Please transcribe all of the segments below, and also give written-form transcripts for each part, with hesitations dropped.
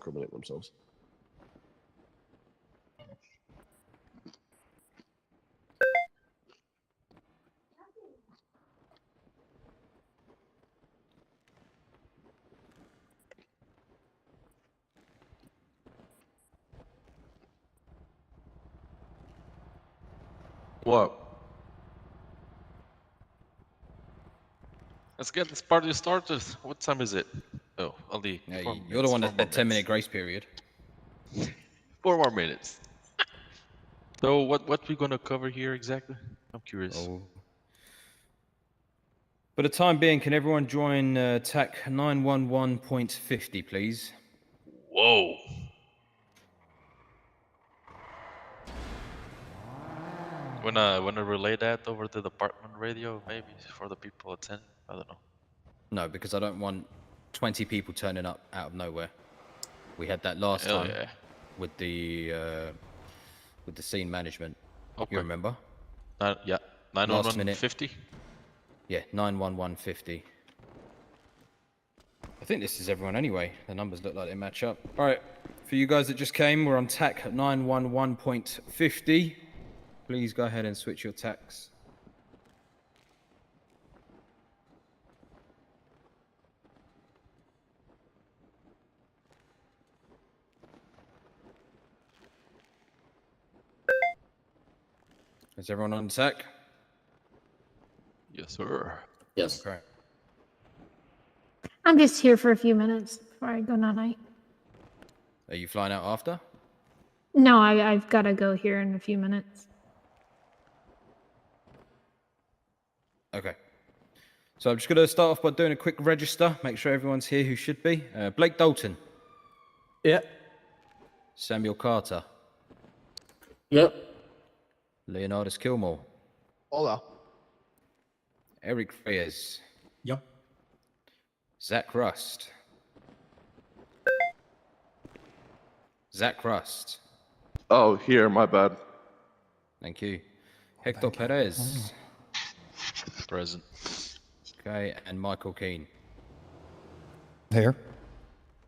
incriminate themselves. What? Let's get this party started. What time is it? Oh, only Yeah, 4 you're minutes. the one that said 10-minute grace period. 4 more minutes. So what we gonna cover here exactly? I'm curious. Oh. For the time being, can everyone join TAC 911.50, please? Whoa. Wanna relay that over the department radio, maybe for the people attending? I don't know. No, because I don't want 20 people turning up out of nowhere. We had that last Hell time yeah. with the scene management. Okay. You remember? Yeah. 91150? Yeah, 91150. I think this is everyone anyway. The numbers look like they match up. All right, for you guys that just came, we're on TAC 911.50. Please go ahead and switch your TACs. Is everyone on TAC? Yes, sir. Yes. Okay. I'm just here for a few minutes before I go night. Are you flying out after? No, I've got to go here in a few minutes. Okay. So I'm just going to start off by doing a quick register, make sure everyone's here who should be. Blake Dalton. Yep. Samuel Carter. Yep. Leonardus Kilmore. Hola. Eric Reyes. Yep. Zach Rust. Zach Rust. Oh, here, my bad. Thank you. Hector Perez. Present. Okay, and Michael Keane. Here.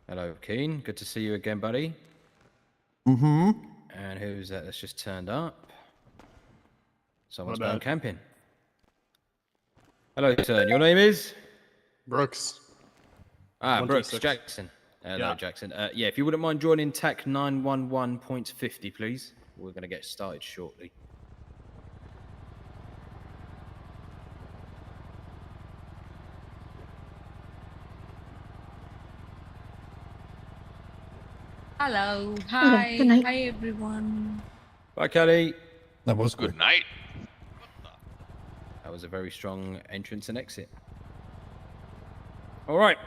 Hello, Keane. Good to see you again, buddy. Mm-hmm. And who's that that's just turned up? Someone's My gone bad. camping. Hello, sir. Your name is? Brooks. Brooks 126. Jackson. Hello, Yeah. Jackson. Yeah, if you wouldn't mind joining TAC 911.50, please. We're going to get started shortly. Hello. Okay, Hi. good night. Hi, everyone. Bye, Kelly. That was Good good. night. That was a very strong entrance and exit. All right.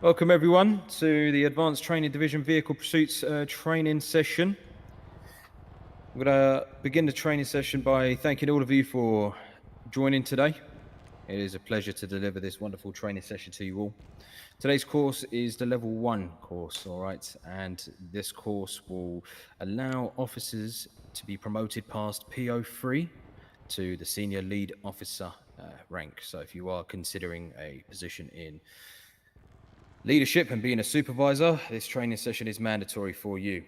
Welcome, everyone, to the Advanced Training Division Vehicle Pursuits training session. We're going to begin the training session by thanking all of you for joining today. It is a pleasure to deliver this wonderful training session to you all. Today's course is the Level 1 course, all right? And this course will allow officers to be promoted past PO3 to the Senior Lead Officer rank. So if you are considering a position in leadership and being a supervisor, this training session is mandatory for you.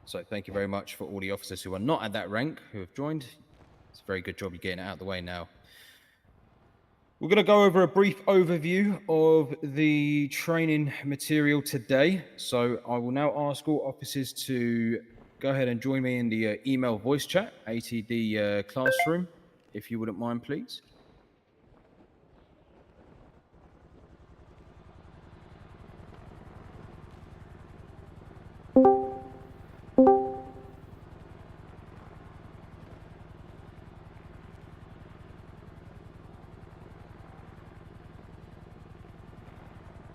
So thank you very much for all the officers who are not at that rank who have joined. It's a very good job you're getting it out of the way now. We're going to go over a brief overview of the training material today. So I will now ask all officers to go ahead and join me in the email voice chat, ATD classroom, if you wouldn't mind, please.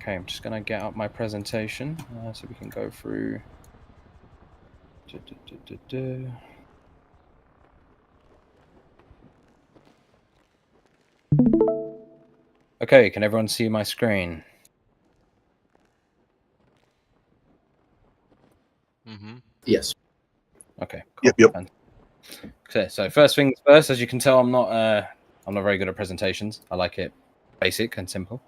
Okay, I'm just going to get up my presentation so we can go through. Okay, can everyone see my screen? Mm-hmm. Yes. Okay. Cool. Yep. Okay, so first things first, as you can tell, I'm not very good at presentations. I like it basic and simple.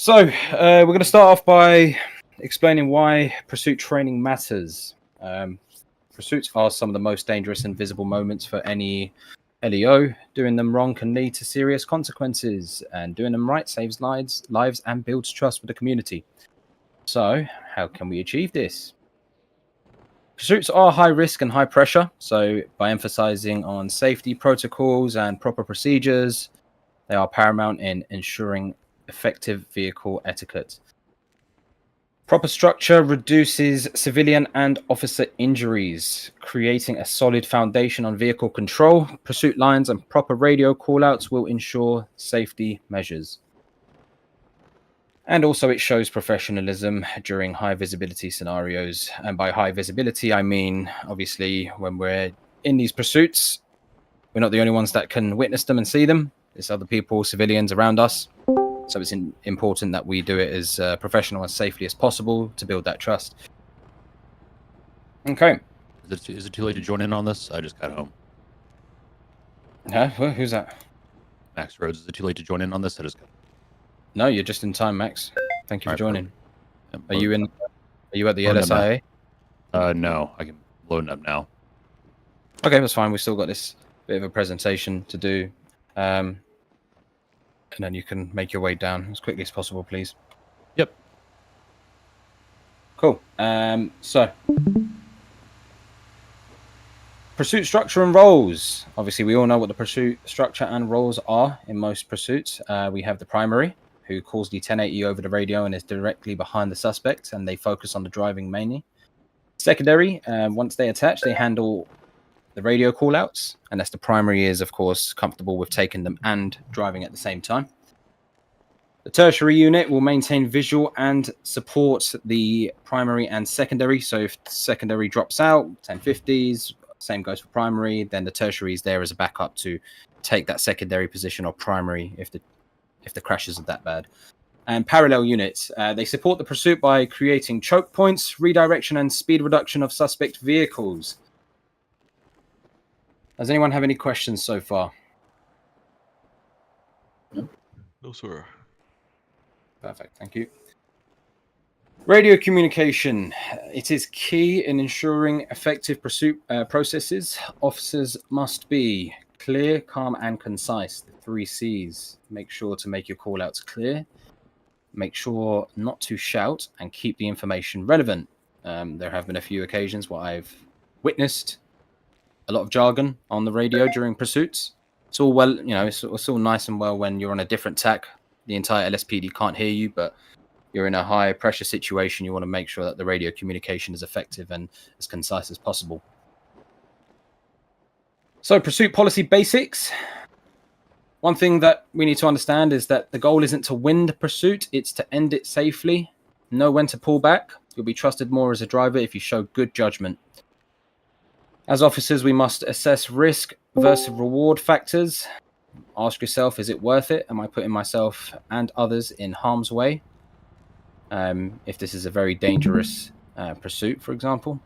So, we're going to start off by explaining why pursuit training matters. Pursuits are some of the most dangerous and visible moments for any LEO. Doing them wrong can lead to serious consequences, and doing them right saves lives and builds trust with the community. So, how can we achieve this? Pursuits are high risk and high pressure, so by emphasizing on safety protocols and proper procedures, they are paramount in ensuring effective vehicle etiquette. Proper structure reduces civilian and officer injuries, creating a solid foundation on vehicle control. Pursuit lines and proper radio callouts will ensure safety measures. And also it shows professionalism during high visibility scenarios. And by high visibility, I mean, obviously, when we're in these pursuits, we're not the only ones that can witness them and see them. There's other people, civilians around us. So it's important that we do it as professional and safely as possible to build that trust. Okay. Is it too late to join in on this? I just got home. Huh? Well, who's that? Max Rhodes, is it too late to join in on this? I just got... No, you're just in time, Max. Thank you for joining. Yeah, Are you at the LSIA? No, I can load it up now. Okay, that's fine. We've still got this bit of a presentation to do. And then you can make your way down as quickly as possible, please. Yep. Cool. So, pursuit structure and roles. Obviously, we all know what the pursuit structure and roles are in most pursuits. We have the primary, who calls the 1080 over the radio and is directly behind the suspect, and they focus on the driving mainly. Secondary, once they attach, they handle the radio callouts, unless the primary is, of course, comfortable with taking them and driving at the same time. The tertiary unit will maintain visual and support the primary and secondary. So if secondary drops out, 1050s, same goes for primary, then the tertiary is there as a backup to take that secondary position or primary if the crashes are that bad. And parallel units, they support the pursuit by creating choke points, redirection, and speed reduction of suspect vehicles. Does anyone have any questions so far? No, sir. Perfect, thank you. Radio communication. It is key in ensuring effective pursuit processes. Officers must be clear, calm, and concise. The 3 C's. Make sure to make your call-outs clear. Make sure not to shout and keep the information relevant. There have been a few occasions where I've witnessed a lot of jargon on the radio during pursuits. It's all well, it's all nice and well when you're on a different tack. The entire LSPD can't hear you, but you're in a high pressure situation. You want to make sure that the radio communication is effective and as concise as possible. So, pursuit policy basics. One thing that we need to understand is that the goal isn't to win the pursuit, it's to end it safely. Know when to pull back. You'll be trusted more as a driver if you show good judgment. As officers, we must assess risk versus reward factors. Ask yourself, is it worth it? Am I putting myself and others in harm's way? If this is a very dangerous pursuit, for example.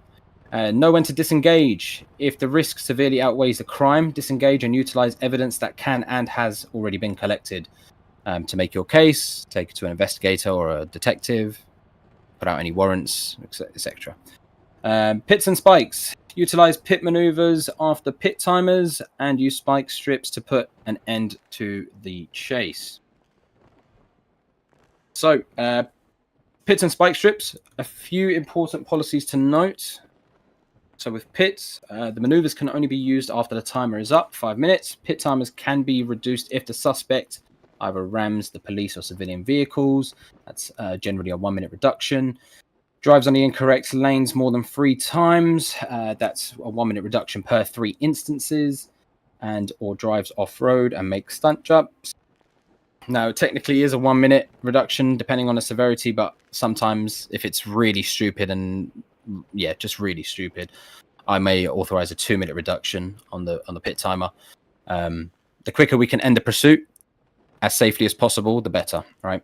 Know when to disengage. If the risk severely outweighs the crime, disengage and utilize evidence that can and has already been collected to make your case, take it to an investigator or a detective, put out any warrants, etc. Pits and spikes. Utilize pit maneuvers after pit timers and use spike strips to put an end to the chase. So, pits and spike strips, a few important policies to note. So with pits, the maneuvers can only be used after the timer is up, 5 minutes. Pit timers can be reduced if the suspect either rams the police or civilian vehicles. That's generally a 1 minute reduction. Drives on the incorrect lanes more than 3 times. That's a 1 minute reduction per 3 instances. And or drives off-road and makes stunt jumps. Now, technically is a 1 minute reduction depending on the severity, but sometimes if it's really stupid and just really stupid, I may authorize a 2 minute reduction on the pit timer. The quicker we can end the pursuit as safely as possible, the better, right?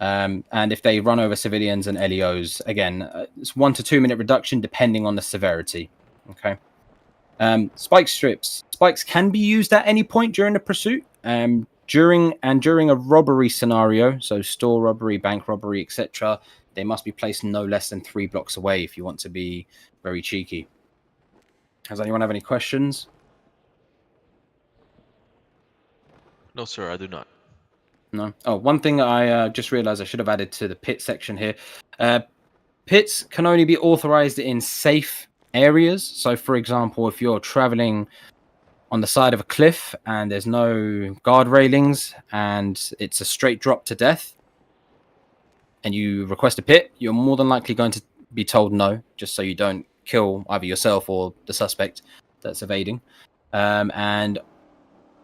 And if they run over civilians and LEOs, again, it's 1 to 2 minute reduction depending on the severity. Okay. Spike strips. Spikes can be used at any point during the pursuit. during a robbery scenario, so store robbery, bank robbery, etc., they must be placed no less than 3 blocks away if you want to be very cheeky. Does anyone have any questions? No, sir, I do not. No. Oh, one thing I just realized I should have added to the pit section here. Pits can only be authorized in safe areas. So, for example, if you're traveling on the side of a cliff and there's no guard railings and it's a straight drop to death and you request a pit, you're more than likely going to be told no, just so you don't kill either yourself or the suspect that's evading. And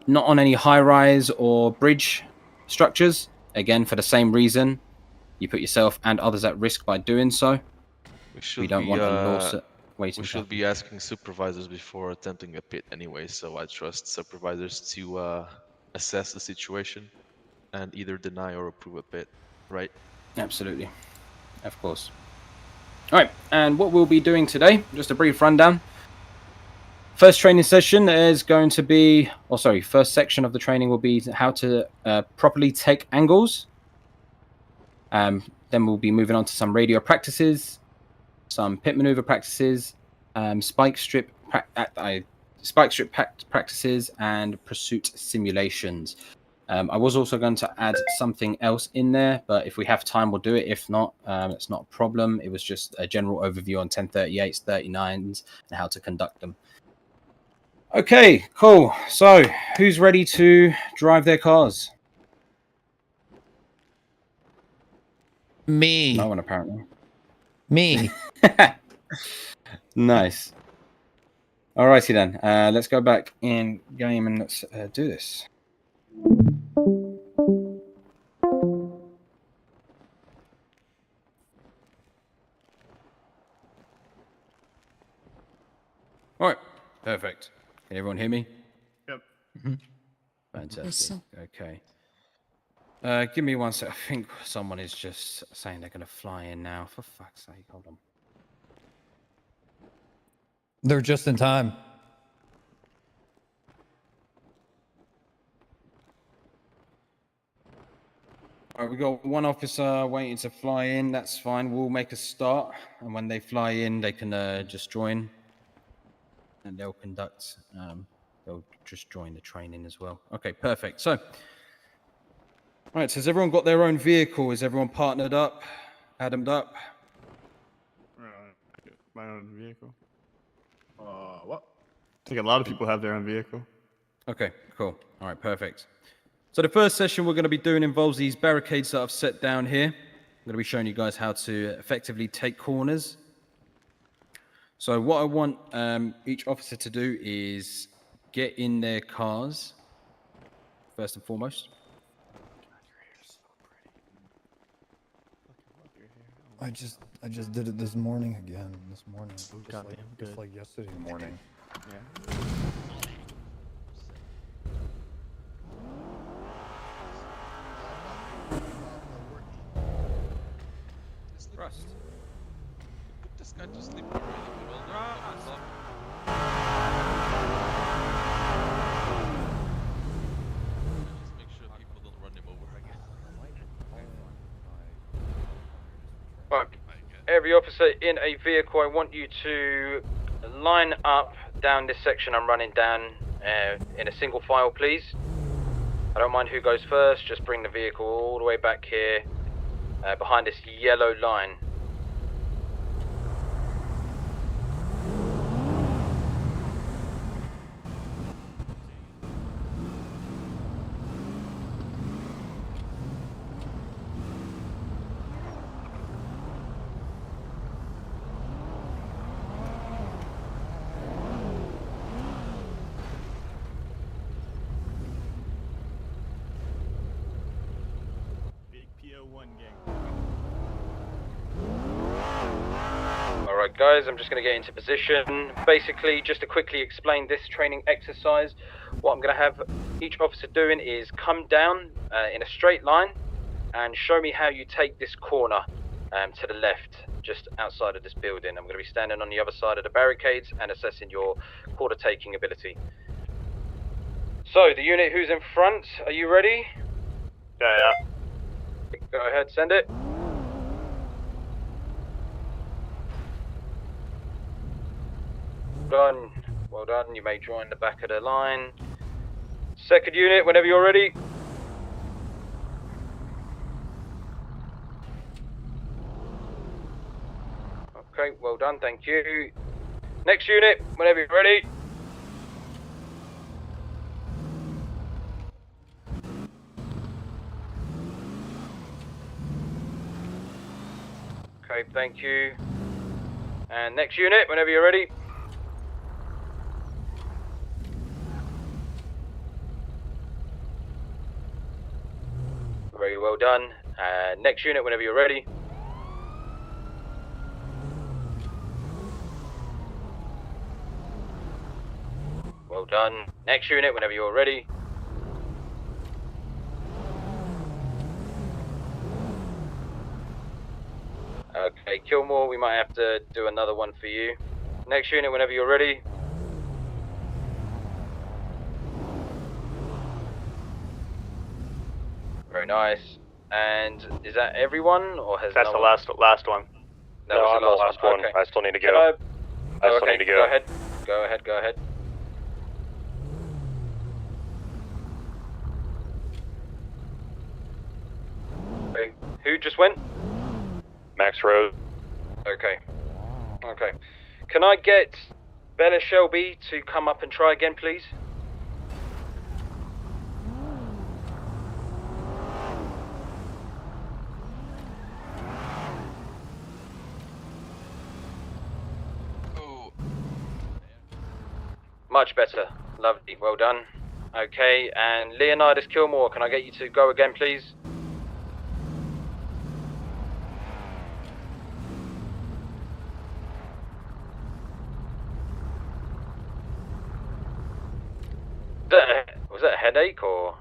not on any high-rise or bridge structures. Again, for the same reason, you put yourself and others at risk by doing so. We don't want a lawsuit waiting. We should be asking supervisors before attempting a pit anyway, so I trust supervisors to assess the situation and either deny or approve a pit, right? Absolutely. Of course. All right, and what we'll be doing today, just a brief rundown. First training session is going to be, first section of the training will be how to properly take angles. Then we'll be moving on to some radio practices, some pit maneuver practices, spike strip practices, and pursuit simulations. I was also going to add something else in there, but if we have time, we'll do it. If not, it's not a problem. It was just a general overview on 1038s, 39s, and how to conduct them. Okay, cool. So, who's ready to drive their cars? Me. No one, apparently. Me. Nice. Alrighty then. Let's go back in game and let's do this. All right. Perfect. Can everyone hear me? Yep. Fantastic. Yes, sir. Okay. Give me one sec. I think someone is just saying they're going to fly in now. For fuck's sake, hold on. They're just in time. All right, we got one officer waiting to fly in. That's fine. We'll make a start, and when they fly in, they can just join, and they'll conduct. They'll just join the training as well. Okay, perfect. So, all right. So has everyone got their own vehicle? Is everyone partnered up, Adam'd up? My own vehicle. What? I think a lot of people have their own vehicle. Okay, cool. All right, perfect. So the first session we're going to be doing involves these barricades that I've set down here. I'm going to be showing you guys how to effectively take corners. So what I want each officer to do is get in their cars, first and foremost. I just did it this morning again. Goddamn good. Just like yesterday morning. Yeah. Trust. Put this guy to sleep already. We're all done. Thumbs up. Let's make sure people don't run him over again. Right. Every officer in a vehicle, I want you to line up down this section I'm running down in a single file, please. I don't mind who goes first, just bring the vehicle all the way back here behind this yellow line. Alright guys, I'm just going to get into position. Basically, just to quickly explain this training exercise, what I'm going to have each officer doing is come down in a straight line and show me how you take this corner to the left, just outside of this building. I'm going to be standing on the other side of the barricades and assessing your quarter taking ability. So, the unit who's in front, are you ready? Yeah. Go ahead, send it. Done. Well done, you may join the back of the line. Second unit, whenever you're ready. Okay, well done, thank you. Next unit, whenever you're ready. Okay, thank you. And next unit, whenever you're ready. Very well done. Next unit, whenever you're ready. Well done. Next unit, whenever you're ready. Okay, Kilmore, we might have to do another one for you. Next unit, whenever you're ready. Very nice. And is that everyone, or has That's no the one... last one. That No, was I'm the last one. Okay. I still need to Can go. I still okay, need to go. Go ahead. Go ahead, go ahead. Okay. Who just went? Max Rose. Okay. Okay. Can I get Bella Shelby to come up and try again, please? Much better. Lovely. Well done. Okay, and Leonidas Kilmore, can I get you to go again, please? Was that a headache, or...?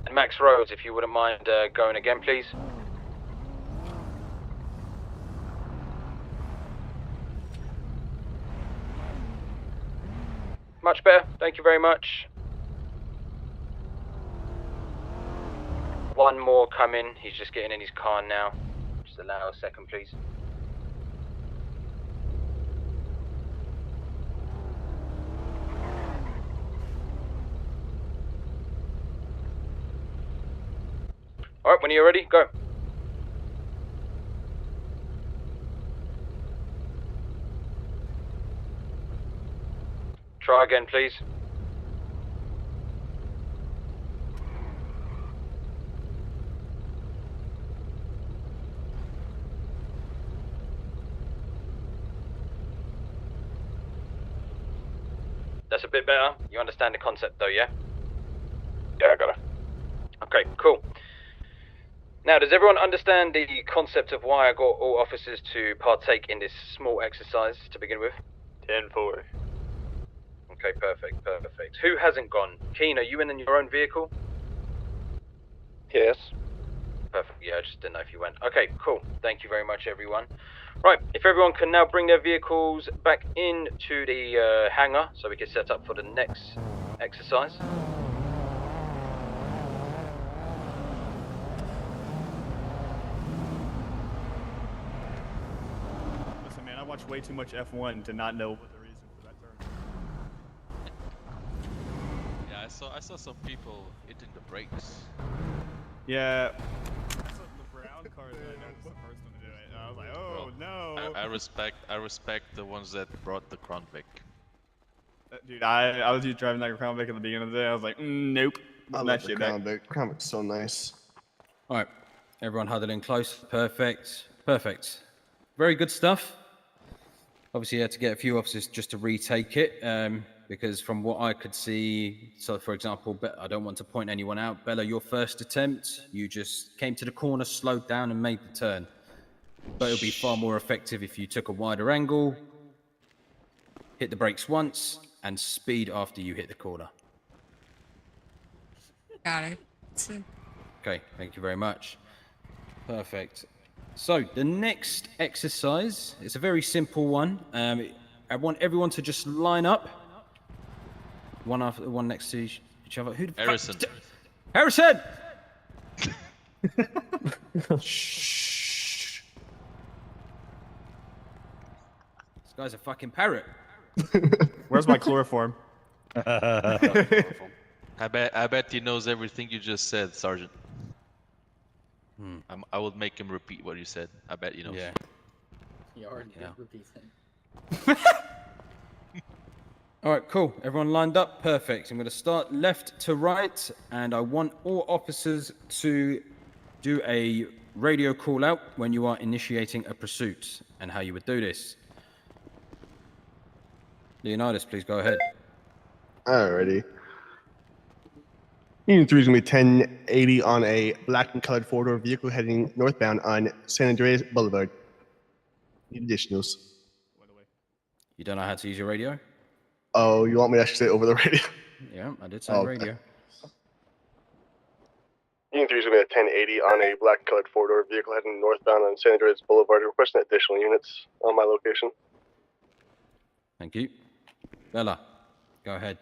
And Max Rhodes, if you wouldn't mind going again, please. Much better, thank you very much. One more coming, he's just getting in his car now. Just allow a second, please. Alright, when you're ready, go. Try again, please. That's a bit better. You understand the concept though, yeah? Yeah, I got it. Okay, cool. Now, does everyone understand the concept of why I got all officers to partake in this small exercise to begin with? 10-4. Okay, perfect, perfect. Who hasn't gone? Keen, are you in your own vehicle? Yes. Perfect, yeah, I just didn't know if you went. Okay, cool. Thank you very much, everyone. Right, if everyone can now bring their vehicles back into the hangar so we can set up for the next exercise. Listen, man, I watch way too much F1 to not know what the reason for that term is. Yeah, I saw some people hitting the brakes. Yeah. That's what the brown car that I know was the first one to do it. I was like, oh, Bro, no. I respect the ones that brought the Crown Vic. Dude, I was just driving that Crown Vic at the beginning of the day. I was like, nope. I That love the shit Crown Vic. Crown Vic's so nice. All right, everyone huddled in close. Perfect, perfect. Very good stuff. Obviously, you had to get a few officers just to retake it, because from what I could see, so for example, I don't want to point anyone out, Bella, your first attempt, you just came to the corner, slowed down, and made the turn. But it would be far more effective if you took a wider angle, hit the brakes once, and speed after you hit the corner. Got it. So, Okay, thank you very much. Perfect. So the next exercise is a very simple one. I want everyone to just line up, one after one next to each other. Who? Harrison. Harrison! Shh. This guy's a fucking parrot. Where's my chloroform? I bet he knows everything you just said, Sergeant. I will make him repeat what you said. I bet he knows. Yeah. You already Yeah. did repeat it. All right, cool. Everyone lined up? Perfect. I'm going to start left to right, and I want all officers to do a radio call out when you are initiating a pursuit and how you would do this. Leonidas, please go ahead. Alrighty. Unit 3 is going to be 1080 on a black and colored four-door vehicle heading northbound on San Andreas Boulevard. Need additionals. You don't know how to use your radio? Oh, you want me to actually say it over the radio? Yeah, I did say Okay. radio. Unit 3 is going to be 1080 on a black and colored four-door vehicle heading northbound on San Andreas Boulevard. Requesting additional units on my location. Thank you. Bella, go ahead.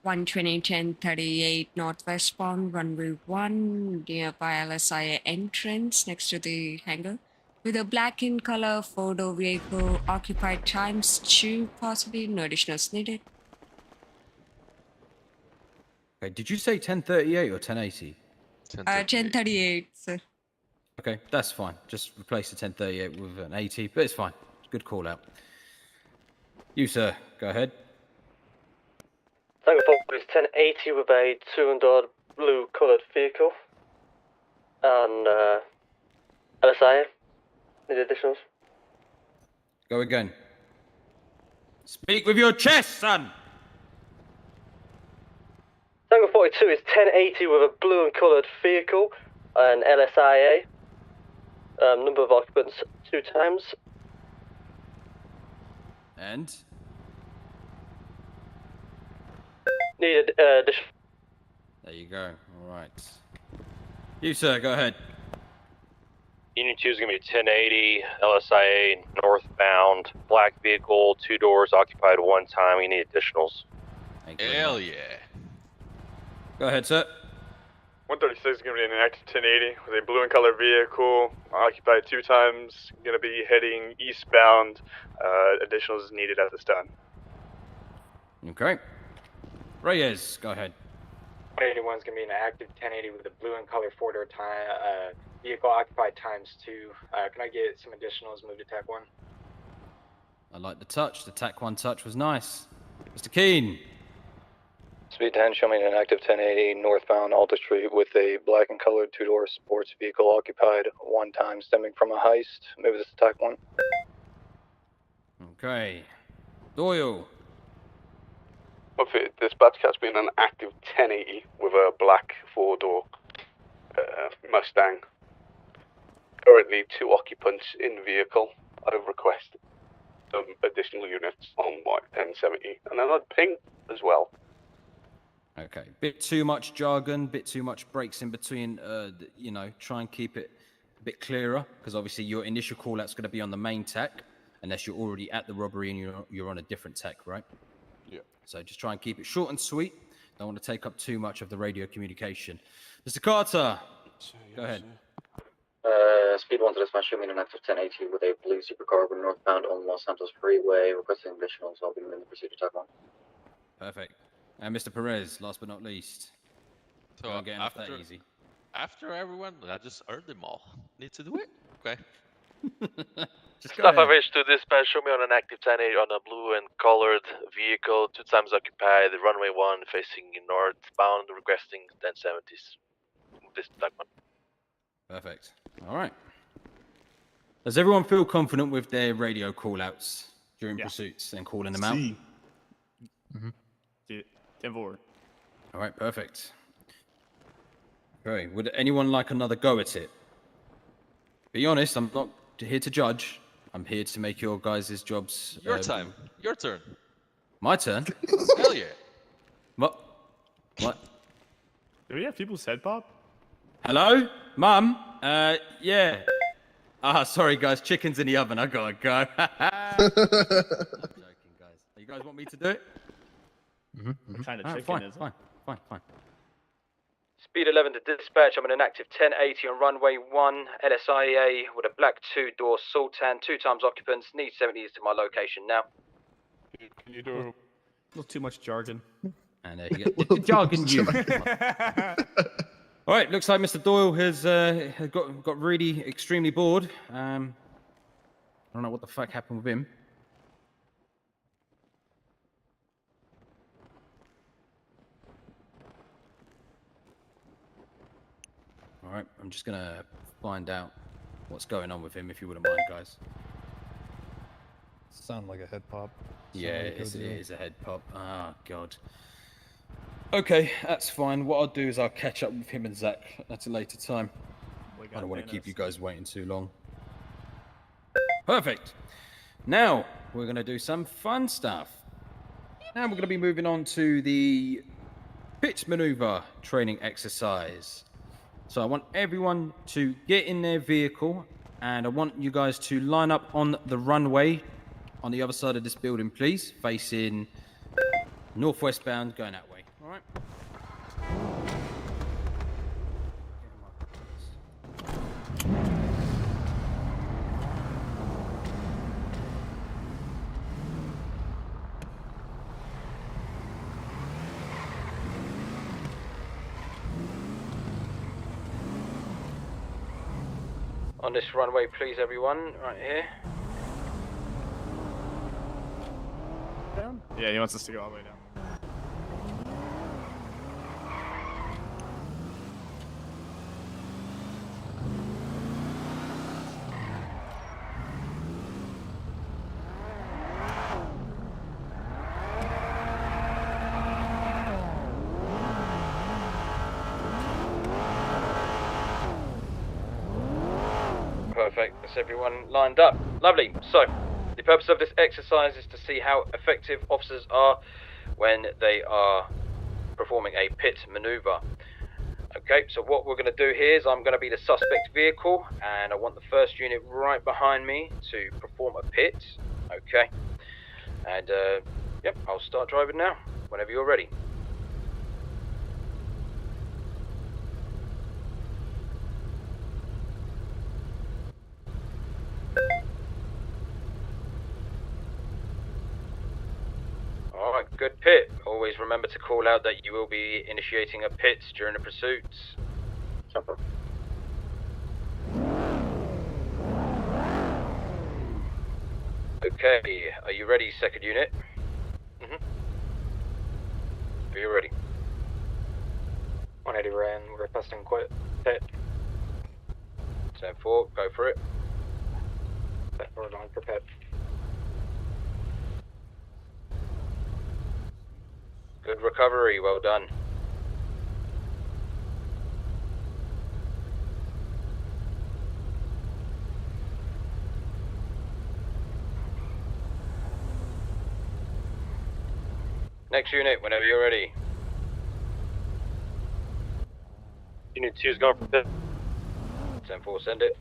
120 1038 northwestbound, runway 1, nearby LSIA entrance next to the hangar. With a black in color four-door vehicle, occupied times 2, possibly no additionals needed. Okay, did you say 1038 or 1080? 1038, sir. Okay, that's fine. Just replace the 1038 with an 80, but it's fine. Good call out. You, sir, go ahead. Tango 4 is 1080 with a 200 blue coloured vehicle. And LSIA. Need additionals. Go again. Speak with your chest, son! Tango 42 is 1080 with a blue and coloured vehicle. And LSIA. Number of occupants 2 times. And? Need additional. There you go. All right. You, sir, go ahead. Unit 2 is going to be 1080, LSIA, northbound, black vehicle, 2 doors, occupied 1 time. We need additionals. Thank you very Hell much. yeah. Go ahead, sir. 136 is going to be an active 1080 with a blue and color vehicle, occupied 2 times, going to be heading eastbound. Additionals needed at this time. Okay. Reyes, go ahead. 181 is going to be an active 1080 with a blue and color four-door vehicle occupied times 2. Can I get some additionals moved to TAC 1? I like the touch. The TAC 1 touch was nice. Mr. Keane. Speed 10 showing an active 1080 northbound Alta Street with a black and colored 2-door sports vehicle occupied 1 time stemming from a heist. Move this to TAC 1. Okay. Doyle. Okay, dispatch has been an active 1080 with a black 4-door Mustang. Currently 2 occupants in vehicle. I've requested some additional units on my 1070 and then I'd ping as well. Okay. Bit too much jargon, bit too much breaks in between, you know, try and keep it a bit clearer, because obviously your initial call-out's going to be on the main TAC, unless you're already at the robbery and you're on a different TAC, right? Yeah. So just try and keep it short and sweet. Don't want to take up too much of the radio communication. Mr. Carter, go ahead. Speed 1 to dispatch showing an active 1080 with a blue supercar northbound on Los Santos Freeway. Requesting additionals. I'll be in the pursuit of TAC 1. Perfect. And Mr. Perez, last but not least. So Don't get enough that easy. After everyone, I just earned them all. Need to do it? Okay. Just go Staff ahead. average to dispatch, show me on an active 1080 on a blue and colored vehicle, 2 times occupied, runway 1 facing northbound, requesting 1070s. This is TAC 1. Perfect. All right. Does everyone feel confident with their radio call-outs during pursuits and calling them out? See. 10-4. All right, perfect. Okay, would anyone like another go at it? Be honest, I'm not here to judge. I'm here to make your guys' jobs... Your time. Your turn. My turn? Hell yeah. What? What? Do we have people's head pop? Hello? Mum? Yeah. Sorry, guys. Chicken's in the oven. I gotta go. I'm joking, guys. You guys want me to do it? What kind of Alright, chicken fine, is it? fine. Speed 11 to dispatch. I'm in an active 1080 on runway 1, LSIA with a black 2-door Sultan, 2 times occupants. Need 70s to my location now. Can you do? Not too much jargon. And there you go. Jargon you. All right, looks like Mr. Doyle has got really extremely bored. I don't know what the fuck happened with him. All right, I'm just gonna find out what's going on with him, if you wouldn't mind, guys. Sound like a head pop. Yeah, Somebody it go do. is a head pop. Ah, God. Okay, that's fine. What I'll do is I'll catch up with him and Zach at a later time. I don't want to keep you guys waiting too long. Perfect. Now, we're going to do some fun stuff. Now we're going to be moving on to the pit maneuver training exercise. So I want everyone to get in their vehicle, and I want you guys to line up on the runway on the other side of this building, please, facing northwest bound, going that way. All right. On this runway, please, everyone, right here. Yeah, he wants us to go all the way down. Perfect. That's everyone lined up. Lovely. So, the purpose of this exercise is to see how effective officers are when they are performing a pit maneuver. Okay, so what we're going to do here is I'm going to be the suspect vehicle, and I want the first unit right behind me to perform a pit. Okay. And, yep, I'll start driving now, whenever you're ready. Alright, good pit. Always remember to call out that you will be initiating a pit during the pursuits. Jumper. Okay, are you ready, second unit? Are you ready? 180 ran, we're requesting quit. Pit. 10-4, go for it. We're going for pit. Good recovery, well done. Next unit, whenever you're ready. Unit 2 is going for pit. 10-4, send it.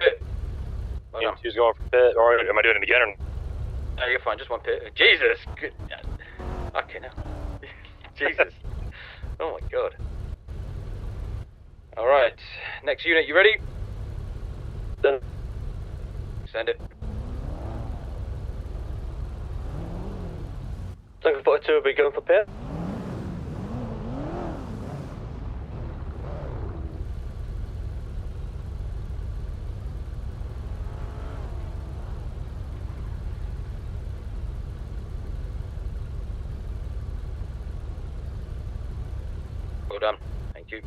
Pit. Well done. 2's going for pit. Or am I doing it again? Or... No, you're fine, just one pit. Jesus! Good. Okay, now. Jesus. Oh my god. Alright, next unit, you ready? Done. Send it. Looking for 2, are we going for pit? Well done. Thank you.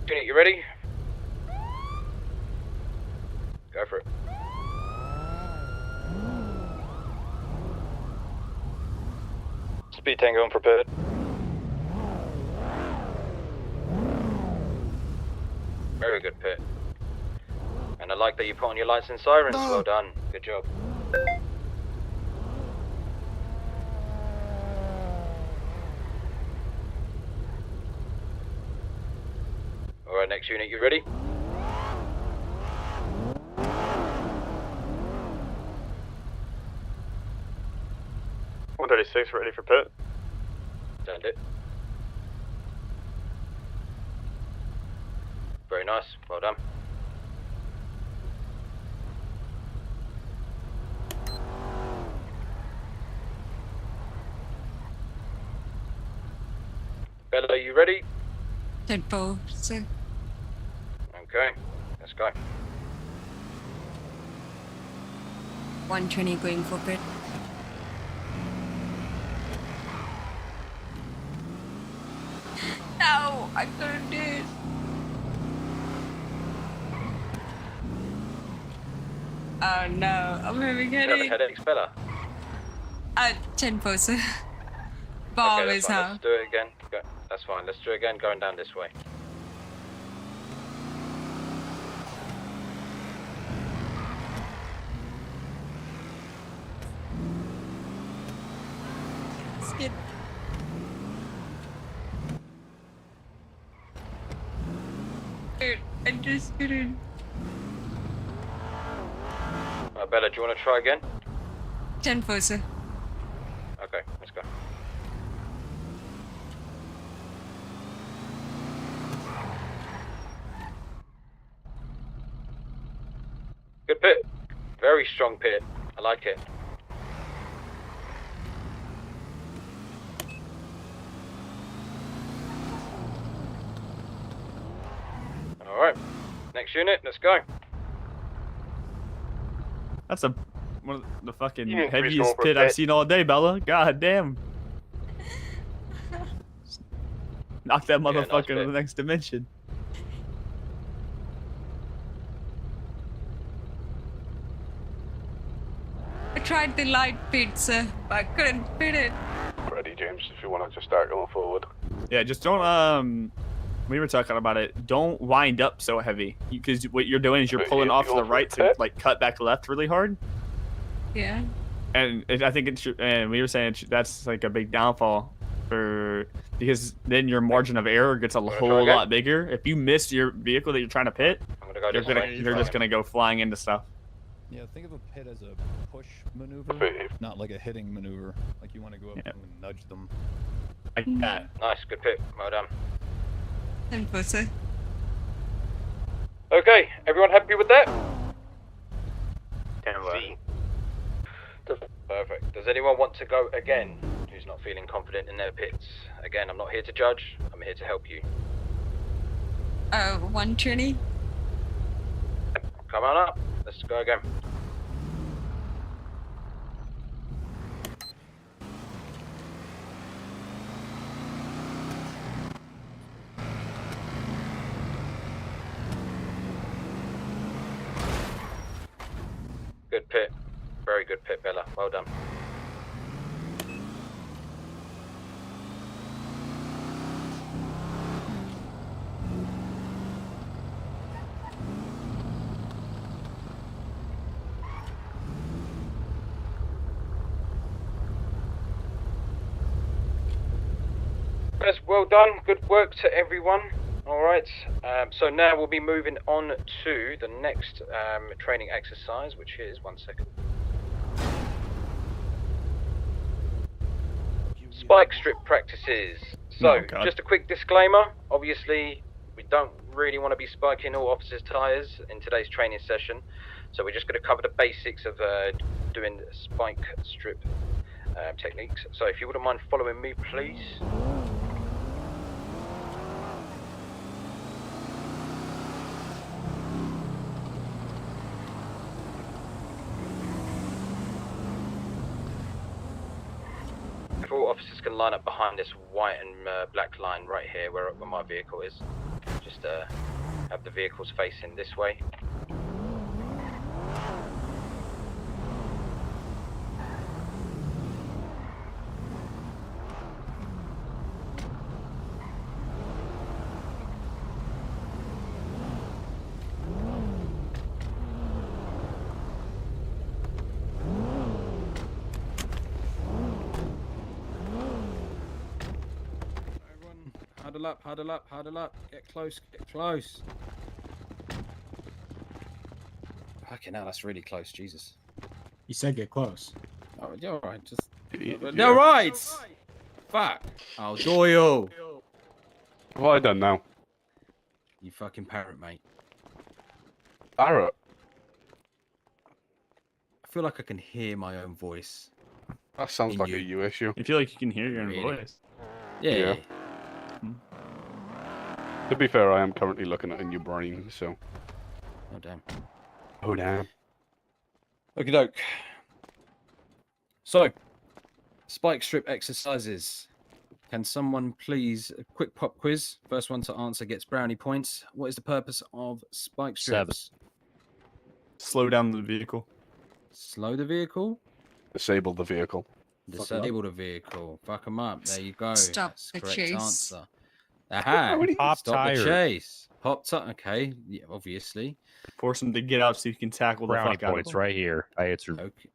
Unit, you ready? Go for it. Speed 10 going for pit. Very good pit. And I like that you put on your lights and sirens. Well done. Good job. Alright, next unit, you ready? .136 ready for pit. Stand it. Very nice. Well done. Bella, are you ready? 10-4, sir. Okay, let's go. 120 going for pit. No, I couldn't do it. Oh no, I'm having You having headache. headaches, Bella? 10-4, sir. Bomb Okay, is that's fine. how. Let's do it again. Go. That's fine. Let's do it again going down this way. Skid. Dude, I just couldn't. Bella, do you want to try again? 10-4, sir. Okay, let's go. Good pit. Very strong pit. I like it. Alright. Next unit, let's go. That's one of the fucking You need three heaviest small per pit I've pit. seen all day, Bella. God damn. Knock that nice motherfucker to pit. the next dimension. I tried the light pit, sir, but I couldn't fit it. Ready, James, if you want to just start going forward. Yeah, just don't, we were talking about it. Don't wind up so heavy. Because what you're doing is you're But pulling if off you to go the for right a to, pit- like, cut back left really hard. Yeah. And I think it's, and we were saying that's, like, a big downfall for, because then your margin of error gets a try whole again? lot bigger. If you miss your vehicle that you're trying to pit, I'm gonna go you're this way. you're just gonna go flying into stuff. Yeah, think of a pit as a push maneuver, not like a hitting maneuver. Like you want to go up Yeah. and nudge them. Like that. Nice, good pit. Well done. 10-4, sir. Okay, everyone happy with that? See. Perfect. Does anyone want to go again who's not feeling confident in their pits? Again, I'm not here to judge, I'm here to help you. 120. Come on up, let's go again. Good pit. Very good pit, Bella. Well done. Guys, well done. Good work to everyone. Alright, so now we'll be moving on to the next training exercise, which is, one second. Spike strip practices. So, Oh, God. just a quick disclaimer. Obviously, we don't really want to be spiking all officers' tyres in today's training session. So we're just going to cover the basics of doing spike strip techniques. So if you wouldn't mind following me, please. If all officers can line up behind this white and black line right here where my vehicle is. Just have the vehicles facing this way. huddle up, huddle up, huddle up. Get close, get close. Fucking hell, that's really close, Jesus. You said get close. Oh, you're all right. Just. Yeah. All right. Fuck. Oh, Doyle. What have I done now? You fucking parrot, mate. Parrot? I feel like I can hear my own voice. That sounds In like you. a you issue. You feel like you can hear your own Really? voice. Yeah. To be fair, I am currently looking at a new brain, so. Oh, damn. Oh, damn. Okie doke. So, spike strip exercises. Can someone please, a quick pop quiz. First one to answer gets brownie points. What is the purpose of spike strips? Slow down the vehicle. Slow the vehicle? Disable the vehicle. Disable the vehicle. Fuck them up. There you go. Stop That's the correct chase. answer. Aha. Pop Stop tires. the chase. Pop tire. Okay. Yeah, obviously. Force them to get out so you can tackle the Brownie fuck out of points them. right here. I answered. Okay.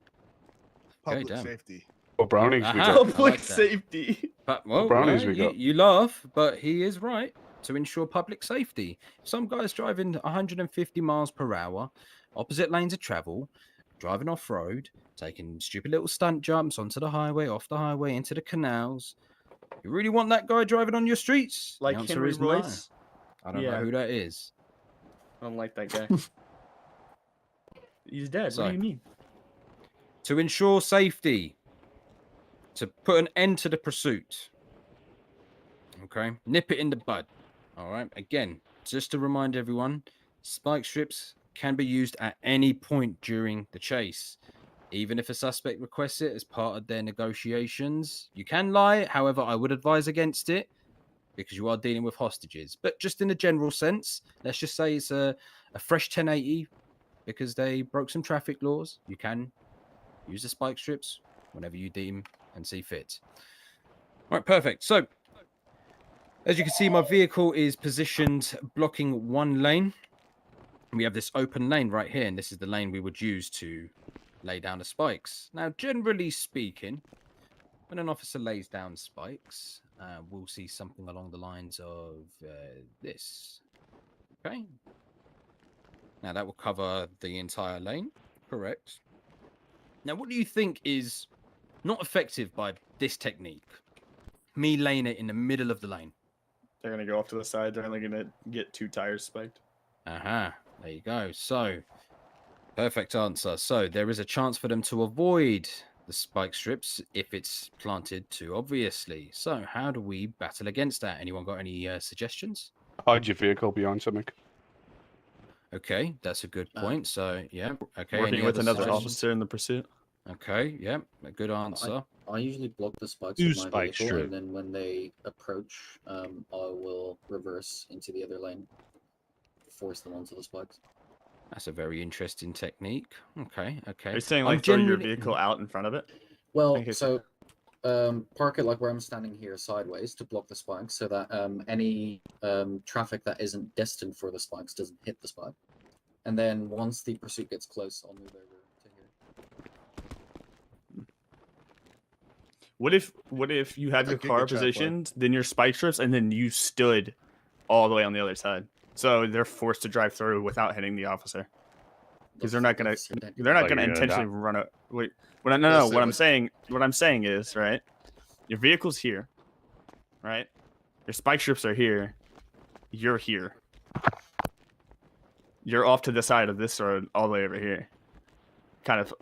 Public damn. safety. What brownies we Aha. got? Public like that. safety. But well, brownies well, we got? you laugh, but he is right. To ensure public safety. Some guys driving 150 miles per hour, opposite lanes of travel, driving off road, taking stupid little stunt jumps onto the highway, off the highway, into the canals. You really want that guy driving on your streets? Like the answer Henry is Royce? no. I don't Yeah. know who that is. I don't like that guy. He's dead. So- What do you mean? To ensure safety, to put an end to the pursuit. Okay, nip it in the bud. All right, again, just to remind everyone, spike strips can be used at any point during the chase. Even if a suspect requests it as part of their negotiations, you can lie. However, I would advise against it because you are dealing with hostages. But just in a general sense, let's just say it's a fresh 1080 because they broke some traffic laws. You can use the spike strips whenever you deem and see fit. All right, perfect. So, as you can see, my vehicle is positioned blocking one lane. We have this open lane right here, and this is the lane we would use to lay down the spikes. Now, generally speaking, when an officer lays down spikes, we'll see something along the lines of this. Okay. Now, that will cover the entire lane. Correct. Now, what do you think is not effective by this technique? Me laying it in the middle of the lane. They're gonna go off to the side. They're only gonna get 2 tires spiked. Aha, there you go. So, perfect answer. So, there is a chance for them to avoid the spike strips if it's planted too obviously. So, how do we battle against that? Anyone got any suggestions? Hide your vehicle behind something. Okay, that's a good point. So, yeah. Okay. Working any with other another suggestions? officer in the pursuit. Okay, yeah, a good answer. I usually block the spikes Two with my spike vehicle, strip. and then when they approach, I will reverse into the other lane, force them onto the spikes. That's a very interesting technique. Okay, okay. Are you saying I'm like throw your generally- vehicle out in front of it? Well, Okay, so park it like where I'm standing here, sideways, to block the spikes, so that any traffic that isn't destined for the spikes doesn't hit the spike. And then once the pursuit gets close, I'll move over to here. What if you have your Okay, car good try, Clark. positioned, then your spike strips, and then you stood all the way on the other side? So they're forced to drive through without hitting the officer because they're not gonna That's ridiculous. they're not Like gonna you're gonna intentionally die. run a wait. What I, no no Yes, what it I'm would. saying is right. Your vehicle's here, right? Your spike strips are here. You're here. You're off to the side of this road, all the way over here, kind of